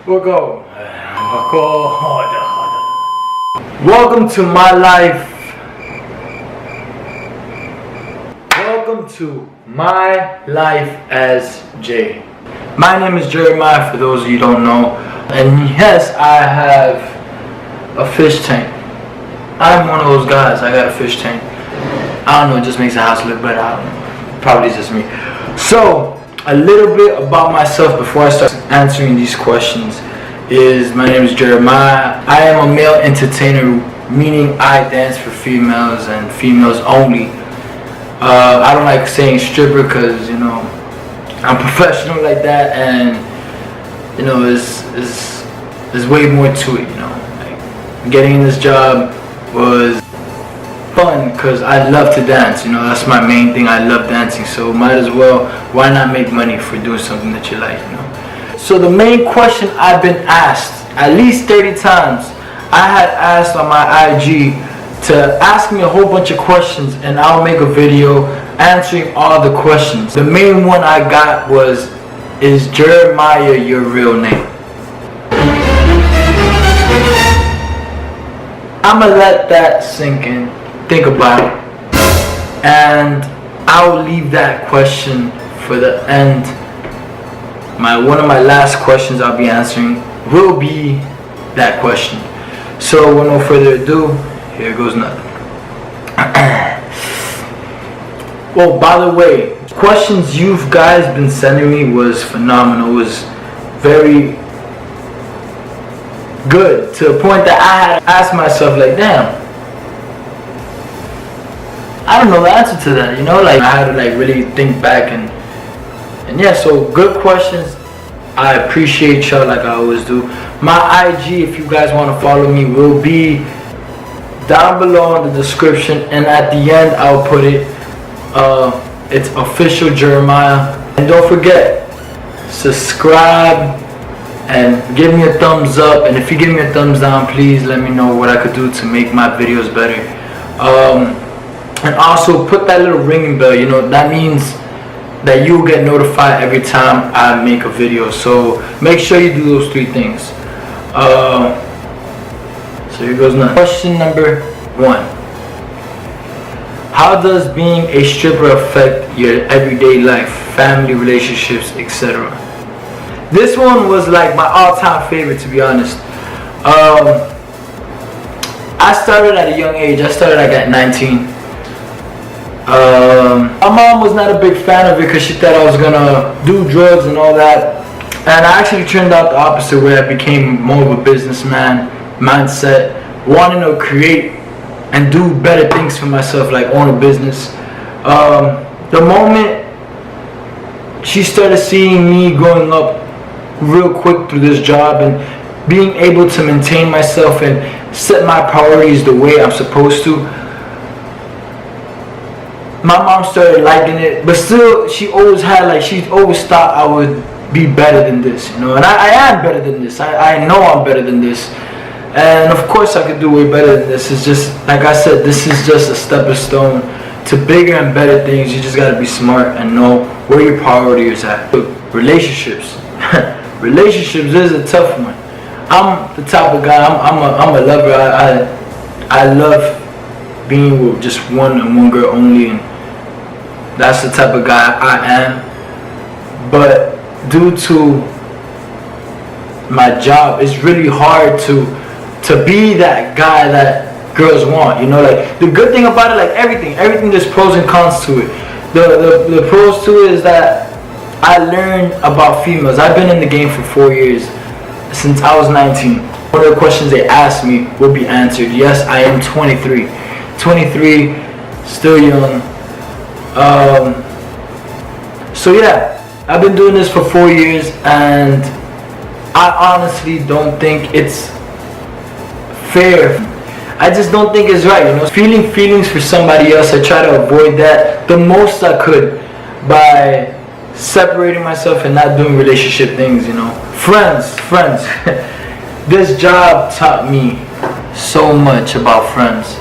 We'll go. Welcome to my life. Welcome to My Life as Jay. My name is Jeremiah, for those of you who don't know. And yes, I have a fish tank. I'm one of those guys. I got a fish tank. I don't know, it just makes the house look better. I don't know. Probably just me. So, a little bit about myself before I start answering these questions is my name is Jeremiah. I am a male entertainer, meaning I dance for females and females only. I don't like saying stripper because, you know, I'm professional like that, and you know, there's way more to it, you know. Like, getting in this job was fun because I love to dance, you know, that's my main thing. I love dancing, so might as well, why not make money for doing something that you like, you know. So the main question I've been asked at least 30 times, I had asked on my IG to ask me a whole bunch of questions and I'll make a video answering all the questions. The main one I got was, is Jeremiah your real name? I'ma let that sink in, think about it, and I'll leave that question for the end. One of my last questions I'll be answering will be that question. So with no further ado, here goes nothing. Well, by the way, questions you guys been sending me was phenomenal. It was very good, to the point that I had asked myself, like, damn, I don't know the answer to that, you know. Like, I had to like really think back, and yeah, so good questions. I appreciate y'all like I always do. My IG, if you guys want to follow me, will be down below in the description, and at the end I'll put it. It's official Jeremiah. And don't forget, subscribe and give me a thumbs up. And if you give me a thumbs down, please let me know what I could do to make my videos better. And also put that little ringing bell, you know, that means that you'll get notified every time I make a video. So make sure you do those 3 things. So here goes now. Question number 1. How does being a stripper affect your everyday life, family, relationships, etc.? This one was like my all-time favorite, to be honest. I started at a young age. I started like at 19. My mom was not a big fan of it because she thought I was gonna do drugs and all that, and I actually turned out the opposite, where I became more of a businessman mindset, wanting to create and do better things for myself, like own a business. The moment she started seeing me growing up real quick through this job and being able to maintain myself and set my priorities the way I'm supposed to, my mom started liking it. But still, she always thought I would be better than this, you know. And I am better than this. I know I'm better than this. And of course I could do way better than this. It's just, like I said, this is just a stepping stone to bigger and better things. You just gotta be smart and know where your priority is at. Relationships. Relationships is a tough one. I'm the type of guy, I'm a lover. I love being with just one girl only, and that's the type of guy I am. But due to my job, it's really hard to be that guy that girls want, you know. Like, the good thing about it, like everything there's pros and cons to it. The pros to it is that I learned about females. I've been in the game for 4 years, since I was 19. One of the questions they asked me will be answered. Yes, I am 23, still young. So yeah, I've been doing this for 4 years, and I honestly don't think it's fair. I just don't think it's right, you know. Feeling feelings for somebody else, I try to avoid that the most I could by separating myself and not doing relationship things, you know. Friends. This job taught me so much about friends.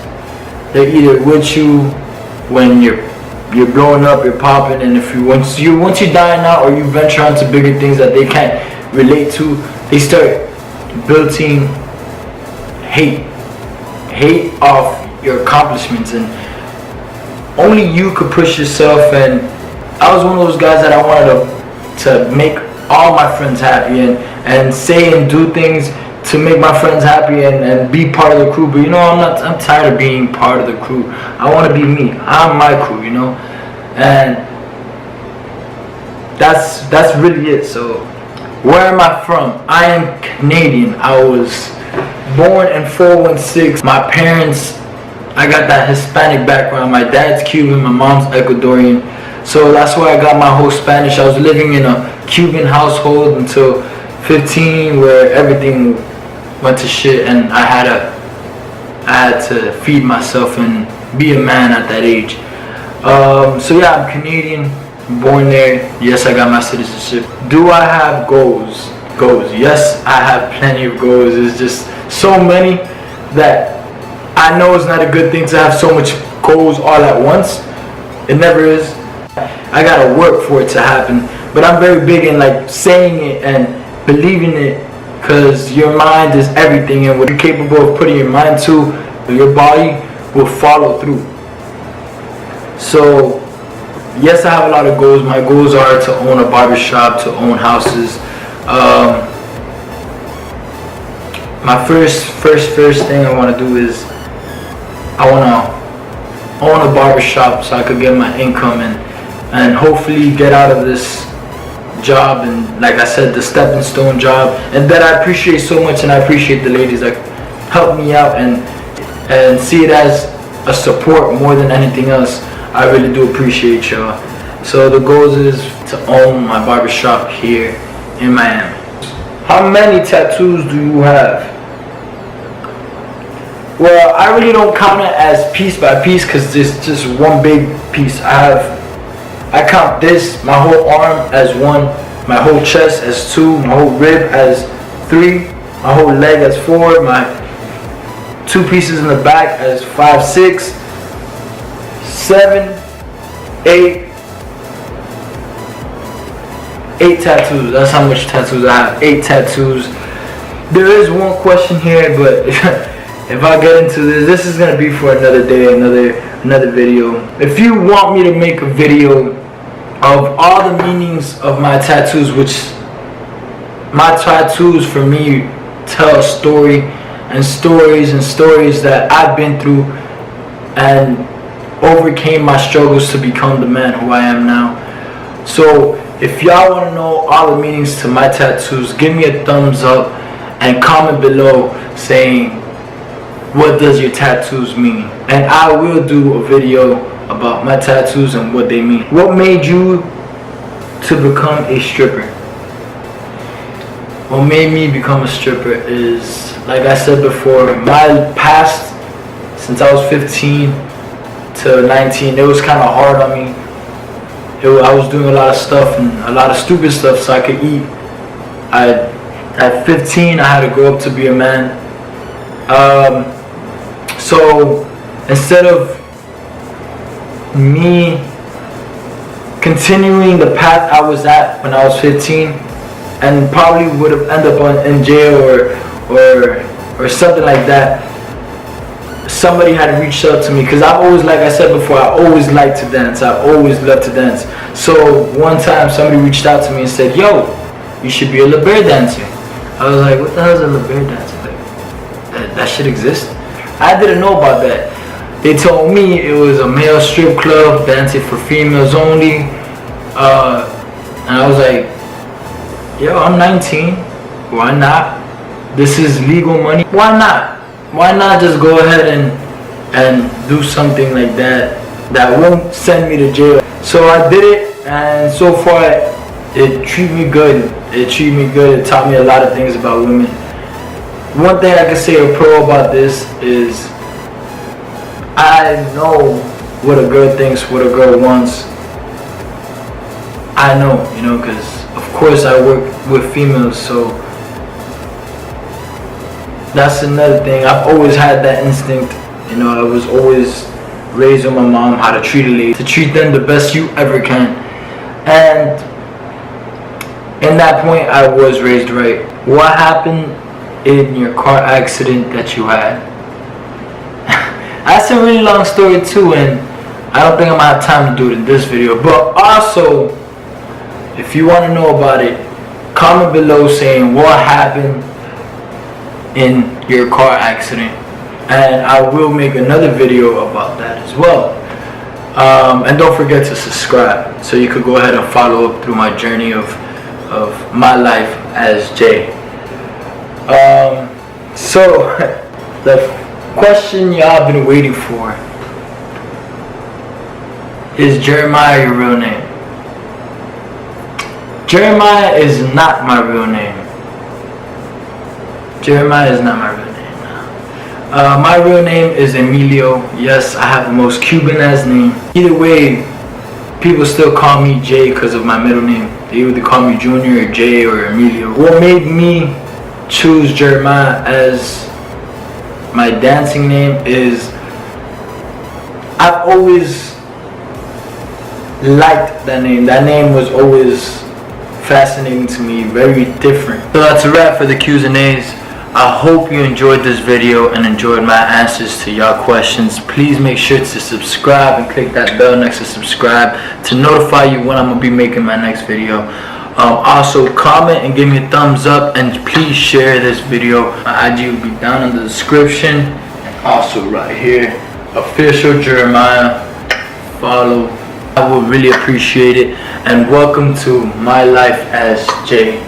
They're either with you when you're blowing up, you're popping, and if once you dine out or you venture onto bigger things that they can't relate to, they start building hate off your accomplishments, and only you could push yourself. And I was one of those guys that I wanted to make all my friends happy, and say and do things to make my friends happy, and be part of the crew. But you know, I'm tired of being part of the crew. I want to be me. I'm my crew, you know. And that's really it. So where am I from? I am Canadian. I was born in 416. My parents, I got that Hispanic background. My dad's Cuban, my mom's Ecuadorian. So that's where I got my whole Spanish. I was living in a Cuban household until 15, where everything went to shit, and I had to feed myself and be a man at that age. So yeah, I'm Canadian, born there. Yes, I got my citizenship. Do I have goals? Yes, I have plenty of goals. It's just so many that I know it's not a good thing to have so much goals all at once. It never is. I gotta work for it to happen. But I'm very big in like saying it and believing it, because your mind is everything, and what you're capable of putting your mind to, your body will follow through. So yes, I have a lot of goals. My goals are to own a barbershop, to own houses. My first thing I want to do is I want to own a barbershop so I could get my income, and hopefully get out of this job, and like I said, the stepping stone job, and that I appreciate so much. And I appreciate the ladies that help me out and see it as a support more than anything else. I really do appreciate y'all. So the goal is to own my barbershop here in Miami. How many tattoos do you have? Well, I really don't count it as piece by piece, because it's just one big piece. I count this, my whole arm as 1, my whole chest as 2, my whole rib as 3, my whole leg as 4, my 2 pieces in the back as 5, 6, 7, 8 tattoos. That's how much tattoos I have. 8 tattoos. There is one question here, but if I get into this is gonna be for another day, another video. If you want me to make a video of all the meanings of my tattoos, which my tattoos for me tell a story, and stories that I've been through and overcame my struggles to become the man who I am now. So if y'all want to know all the meanings to my tattoos, give me a thumbs up and comment below saying, what does your tattoos mean? And I will do a video about my tattoos and what they mean. What made you to become a stripper? What made me become a stripper is, like I said before, my past, since I was 15 to 19, it was kind of hard on me. I was doing a lot of stuff, and a lot of stupid stuff so I could eat. At 15, I had to grow up to be a man. So instead of me continuing the path I was at when I was 15, and probably would have ended up in jail or something like that, somebody had reached out to me, because I always, like I said before, I always liked to dance. I always loved to dance. So one time somebody reached out to me and said, yo, you should be a La Bear dancer. I was like, what the hell is a La Bear dancer? Like, that shit exists? I didn't know about that. They told me it was a male strip club dancing for females only. And I was like, yo, I'm 19. Why not? This is legal money. Why not? Why not just go ahead and do something like that won't send me to jail? So I did it, and so far it treated me good. It taught me a lot of things about women. One thing I can say a pro about this is I know what a girl thinks, what a girl wants. I know, because of course I work with females, so that's another thing. I've always had that instinct. I was always raised with my mom how to treat a lady, to treat them the best you ever can. And in that point, I was raised right. what happened in your car accident that you had. That's a really long story too, and I don't think I'm gonna have time to do it in this video. But also, if you want to know about it, comment below saying what happened in your car accident, and I will make another video about that as well. And don't forget to subscribe so you could go ahead and follow up through my journey of my life as Jay. So the question y'all been waiting for is, Jeremiah your real name? Jeremiah is not my real name. Jeremiah is not my real name. My real name is Emilio. Yes, I have the most Cuban ass name. Either way, people still call me Jay because of my middle name. They either call me Junior or Jay or Emilio. What made me choose Jeremiah as my dancing name is I've always liked that name. That name was always fascinating to me, very different. So that's a wrap for the Q's and A's. I hope you enjoyed this video and enjoyed my answers to y'all questions. Please make sure to subscribe and click that bell next to subscribe to notify you when I'm going to be making my next video. Also comment and give me a thumbs up, and please share this video. My IG will be down in the description and also right here. Official Jeremiah. Follow. I would really appreciate it. And welcome to My Life as Jay.